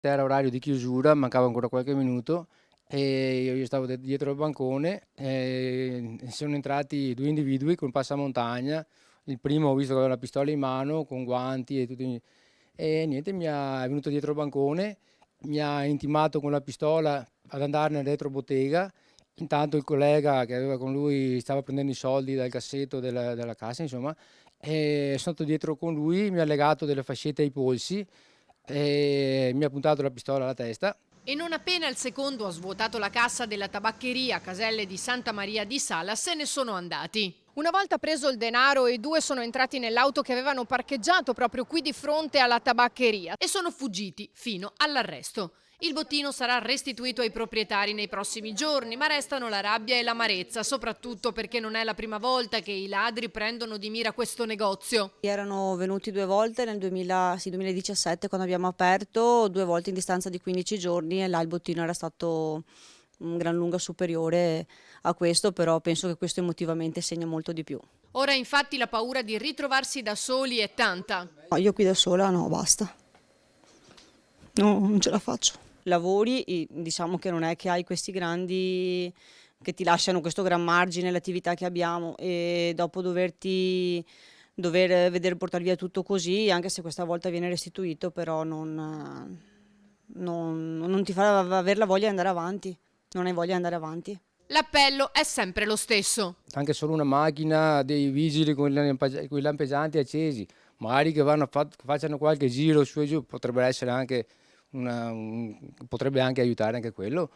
Era orario di chiusura, mancava ancora qualche minuto e io stavo dietro al bancone e sono entrati due individui con passamontagna. Il primo ho visto che aveva la pistola in mano, con guanti e tutti. E niente, è venuto dietro il bancone, mi ha intimato con la pistola ad andare nel retrobottega. Intanto il collega che aveva con lui stava prendendo i soldi dal cassetto della cassa, insomma, e sono andato dietro con lui, mi ha legato delle fascette ai polsi e mi ha puntato la pistola alla testa. E non appena il secondo ha svuotato la cassa della tabaccheria Caselle di Santa Maria di Sala, se ne sono andati. Una volta preso il denaro, i due sono entrati nell'auto che avevano parcheggiato proprio qui di fronte alla tabaccheria e sono fuggiti fino all'arresto. Il bottino sarà restituito ai proprietari nei prossimi giorni, ma restano la rabbia e l'amarezza, soprattutto perché non è la prima volta che i ladri prendono di mira questo negozio. Erano venuti 2 volte nel 2017 quando abbiamo aperto, 2 volte in distanza di 15 giorni e là il bottino era stato un gran lunga superiore a questo, però penso che questo emotivamente segna molto di più. Ora infatti la paura di ritrovarsi da soli è tanta. No, io qui da sola no, basta. No, non ce la faccio. Lavori, diciamo che non è che hai questi grandi, che ti lasciano questo gran margine, l'attività che abbiamo e dopo dover vedere portare via tutto così, anche se questa volta viene restituito, però non ti fa avere la voglia di andare avanti, non hai voglia di andare avanti. L'appello è sempre lo stesso. Anche solo una macchina, dei vigili con i lampeggianti accesi, magari che facciano qualche giro su e giù, potrebbe essere anche potrebbe anche aiutare anche quello.